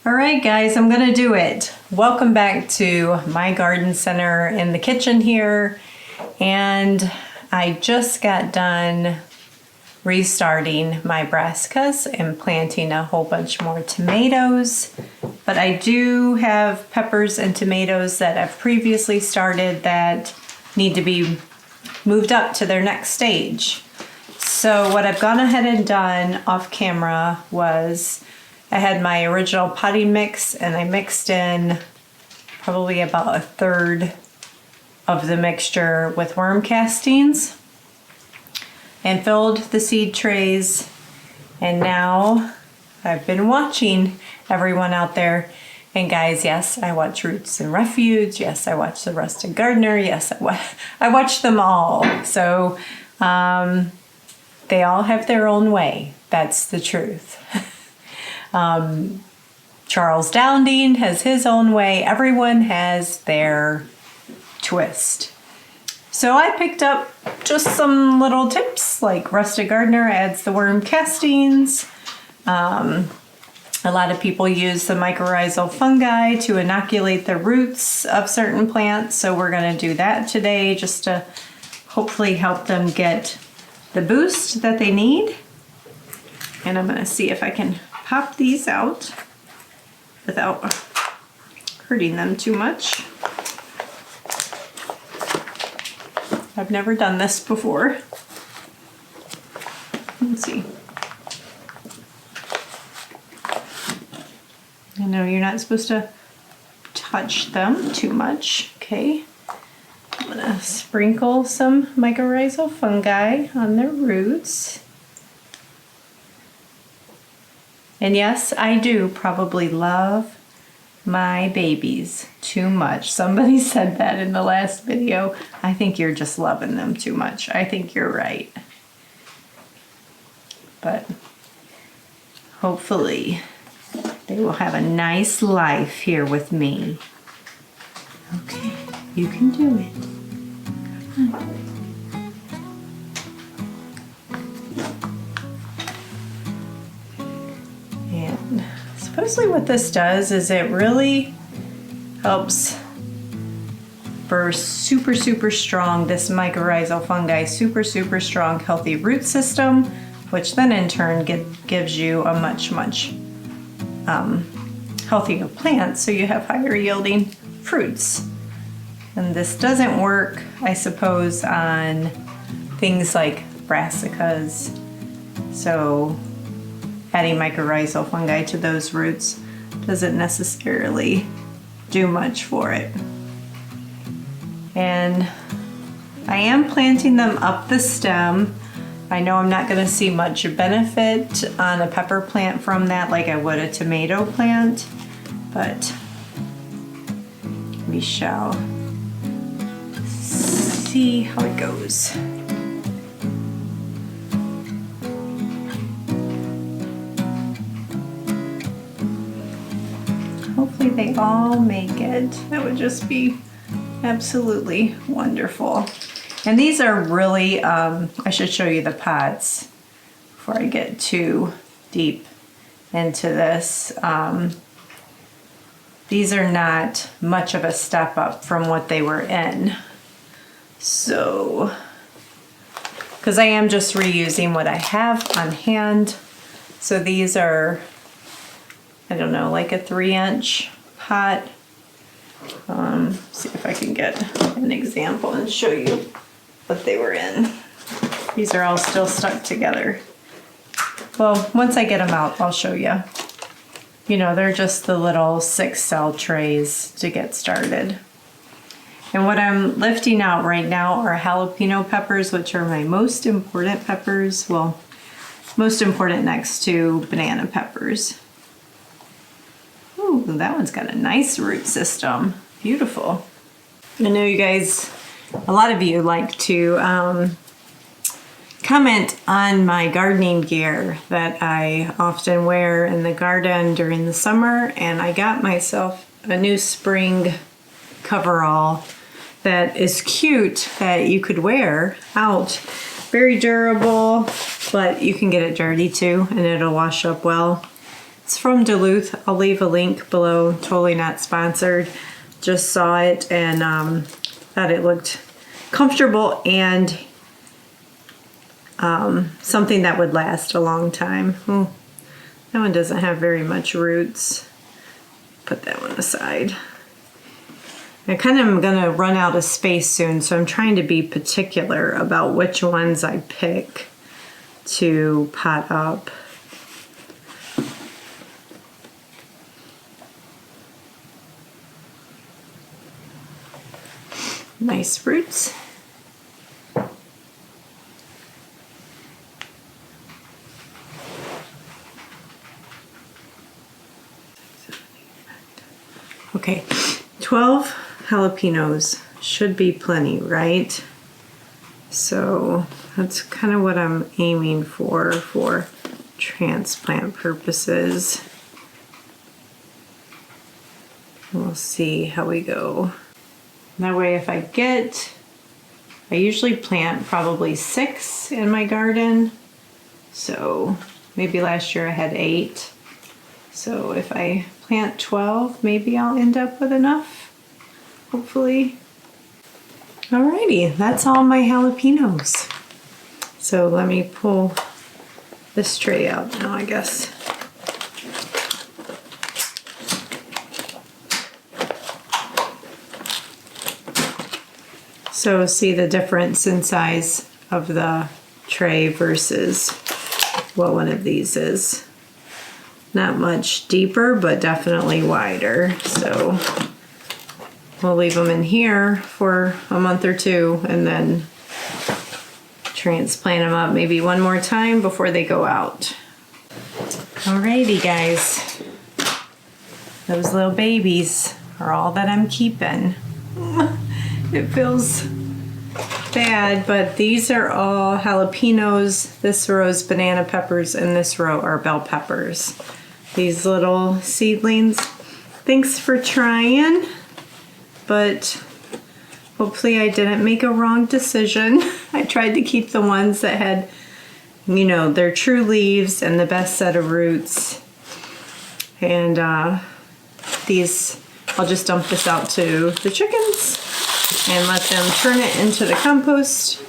All right, guys, I'm gonna do it. Welcome back to my garden center in the kitchen here. And I just got done restarting my brassicas and planting a whole bunch more tomatoes. But I do have peppers and tomatoes that I've previously started that need to be moved up to their next stage. So what I've gone ahead and done off camera was I had my original potting mix and I mixed in probably about a third of the mixture with worm castings and filled the seed trays. And now I've been watching everyone out there. And guys, yes, I watch Roots and Refuge. Yes, I watch The Rusted Gardener. Yes, I watch them all. So they all have their own way. That's the truth. Charles Dowding has his own way. Everyone has their twist. So I picked up just some little tips, like Rusted Gardener adds the worm castings. A lot of people use the mycorrhizal fungi to inoculate the roots of certain plants. So we're going to do that today just to hopefully help them get the boost that they need. And I'm going to see if I can pop these out without hurting them too much. I've never done this before. Let's see. I know you're not supposed to touch them too much. Okay. I'm gonna sprinkle some mycorrhizal fungi on their roots. And yes, I do probably love my babies too much. Somebody said that in the last video. I think you're just loving them too much. I think you're right. But hopefully they will have a nice life here with me. Okay, you can do it. Come on. And supposedly what this does is it really helps for super strong, this mycorrhizal fungi, super strong healthy root system, which then in turn gives you a much healthier plant, so you have higher yielding fruits. And this doesn't work, I suppose, on things like brassicas. So adding mycorrhizal fungi to those roots doesn't necessarily do much for it. And I am planting them up the stem. I know I'm not going to see much benefit on a pepper plant from that like I would a tomato plant, but we shall see how it goes. Hopefully they all make it. That would just be absolutely wonderful. And these are really, I should show you the pots before I get too deep into this. These are not much of a step up from what they were in. So, because I am just reusing what I have on hand. So these are, I don't know, like a 3-inch pot. See if I can get an example and show you what they were in. These are all still stuck together. Well, once I get them out, I'll show you. You know, they're just the little 6-cell trays to get started. And what I'm lifting out right now are jalapeno peppers, which are my most important peppers. Well, most important next to banana peppers. Ooh, that one's got a nice root system. Beautiful. I know you guys, a lot of you like to comment on my gardening gear that I often wear in the garden during the summer, and I got myself a new spring coverall that is cute that you could wear out. Very durable, but you can get it dirty too and it'll wash up well. It's from Duluth. I'll leave a link below. Totally not sponsored. Just saw it and thought it looked comfortable and something that would last a long time. Oh, that one doesn't have very much roots. Put that one aside. I kind of am gonna run out of space soon, so I'm trying to be particular about which ones I pick to pot up. Nice roots. Okay, 12 jalapenos should be plenty, right? So that's kind of what I'm aiming for transplant purposes. We'll see how we go. That way if I usually plant probably 6 in my garden. So maybe last year I had 8. So if I plant 12, maybe I'll end up with enough, hopefully. Alrighty, that's all my jalapenos. So let me pull this tray out now, I guess. So see the difference in size of the tray versus what one of these is. Not much deeper, but definitely wider. So we'll leave them in here for a month or 2 and then transplant them up maybe one more time before they go out. Alrighty guys, those little babies are all that I'm keeping. It feels bad, but these are all jalapenos. This row is banana peppers and this row are bell peppers. These little seedlings. Thanks for trying, but hopefully I didn't make a wrong decision. I tried to keep the ones that had, you know, their true leaves and the best set of roots. And these, I'll just dump this out to the chickens and let them turn it into the compost.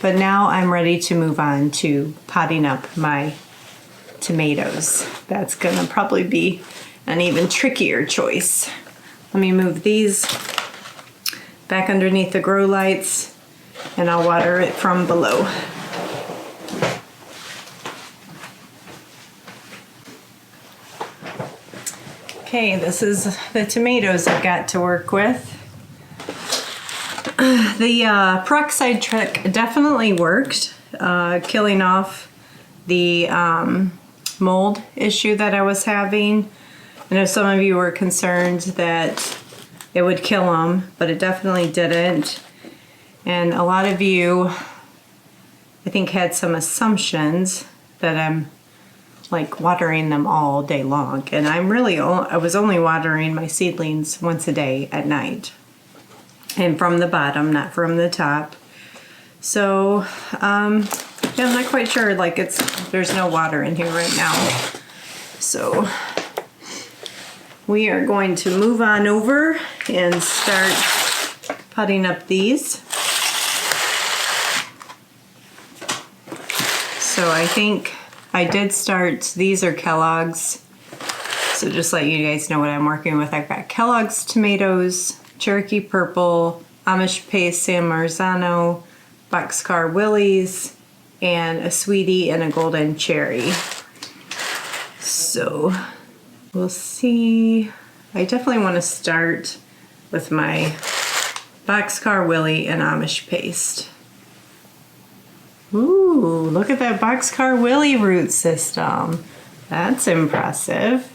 But now I'm ready to move on to potting up my tomatoes. That's gonna probably be an even trickier choice. Let me move these back underneath the grow lights and I'll water it from below. Okay, this is the tomatoes I've got to work with. The peroxide trick definitely worked, killing off the mold issue that I was having. I know some of you were concerned that it would kill them, but it definitely didn't. And a lot of you, I think, had some assumptions that I'm like watering them all day long. And I was only watering my seedlings once a day at night. And from the bottom, not from the top. So, yeah, I'm not quite sure, like there's no water in here right now. So, we are going to move on over and start potting up these. So I think I did start, these are Kellogg's. So just let you guys know what I'm working with. I've got Kellogg's tomatoes, Cherokee Purple, Amish Paste San Marzano, Boxcar Willie's, and a Sweetie and a Golden Cherry. So we'll see. I definitely want to start with my Boxcar Willie and Amish Paste. Ooh, look at that Boxcar Willie root system. That's impressive.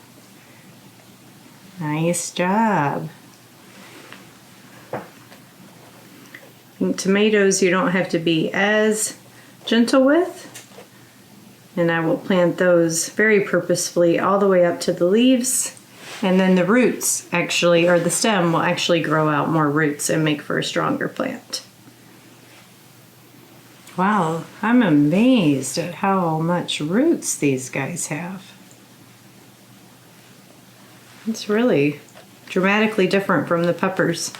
Nice job. Tomatoes you don't have to be as gentle with, and I will plant those very purposefully all the way up to the leaves, and then the roots actually, or the stem will actually grow out more roots and make for a stronger plant. Wow, I'm amazed at how much roots these guys have. It's really dramatically different from the peppers.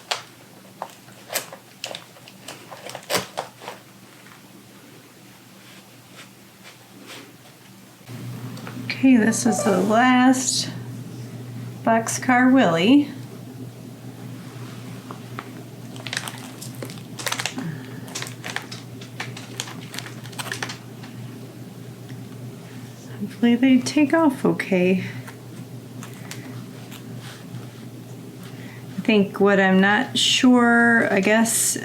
Okay, this is the last boxcar Willie. Hopefully they take off okay. I think what I'm not sure, I guess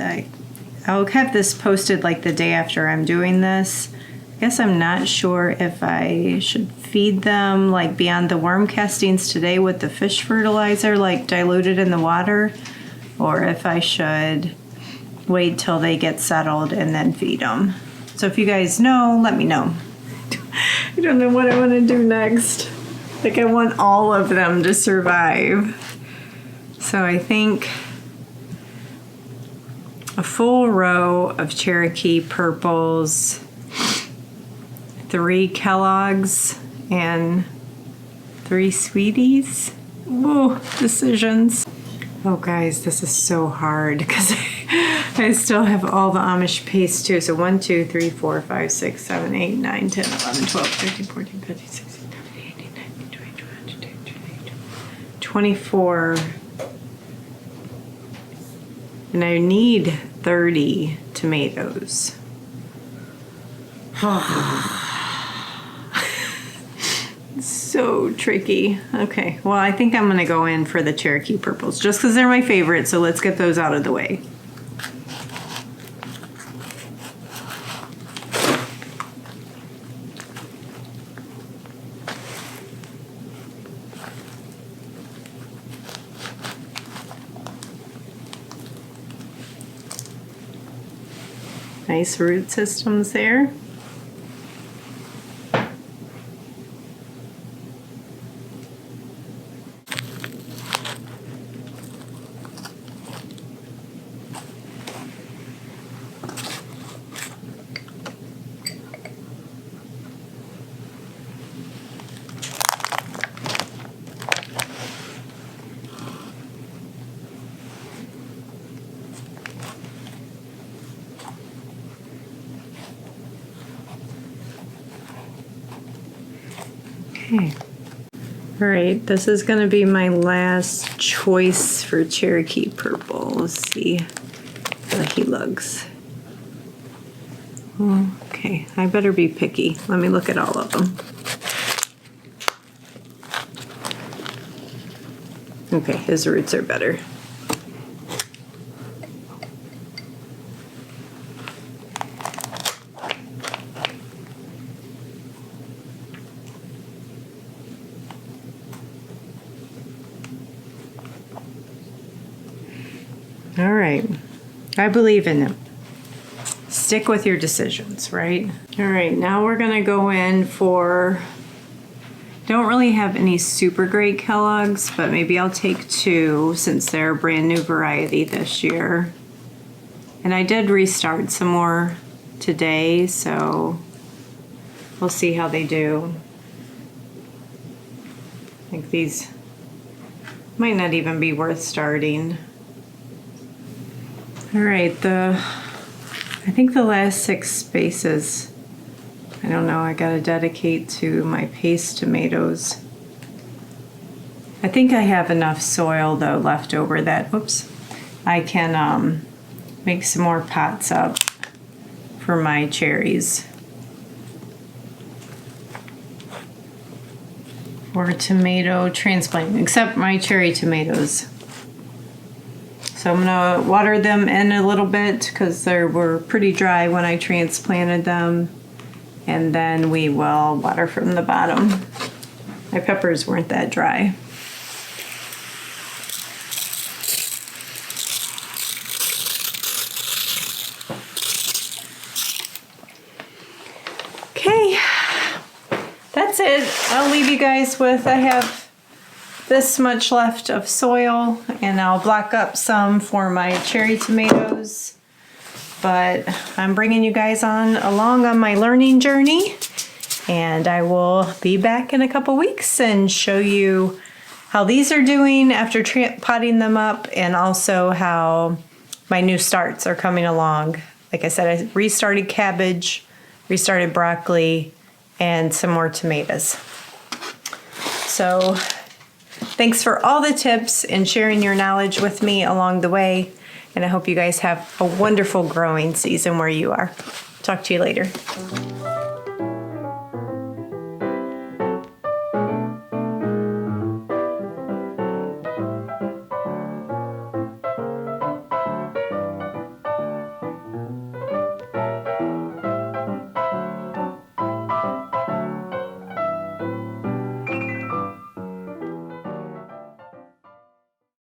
I'll have this posted like the day after I'm doing this. I guess I'm not sure if I should feed them like beyond the worm castings today with the fish fertilizer, like diluted in the water, or if I should wait till they get settled and then feed them. So if you guys know, let me know. I don't know what I want to do next. Like I want all of them to survive. So I think a full row of Cherokee purples, 3 Kellogg's, and 3 Sweeties. Whoa, decisions. Oh guys, this is so hard because I still have all the Amish paste too. So 1, 2, 3, 4, 5, 6, 7, 8, 9, 10, 11, 12, 13, 14, 15, 16, 17, 18, 19, 20, 21, 22, 23, 24. And I need 30 tomatoes. So tricky. Okay, well, I think I'm gonna go in for the Cherokee purples just because they're my favorite, so let's get those out of the way. Nice root systems there. Okay. All right, this is going to be my last choice for Cherokee purple. Let's see how he looks. Okay, I better be picky. Let me look at all of them. Okay, his roots are better. All right, I believe in them. Stick with your decisions, right? All right, now we're gonna go in for, don't really have any super great Kellogg's, but maybe I'll take 2 since they're a brand new variety this year. And I did restart some more today, so we'll see how they do. I think these might not even be worth starting. All right, I think the last 6 spaces, I don't know, I gotta dedicate to my paste tomatoes. I think I have enough soil though left over that, oops, I can make some more pots up for my cherries. Or tomato transplanting, except my cherry tomatoes. So I'm gonna water them in a little bit because they were pretty dry when I transplanted them. And then we will water from the bottom. My peppers weren't that dry. Okay, that's it. I'll leave you guys with, I have this much left of soil, and I'll block up some for my cherry tomatoes. But I'm bringing you guys along on my learning journey, and I will be back in a couple weeks and show you how these are doing after potting them up, and also how my new starts are coming along. Like I said, I restarted cabbage, restarted broccoli, and some more tomatoes. So thanks for all the tips and sharing your knowledge with me along the way. And I hope you guys have a wonderful growing season where you are. Talk to you later.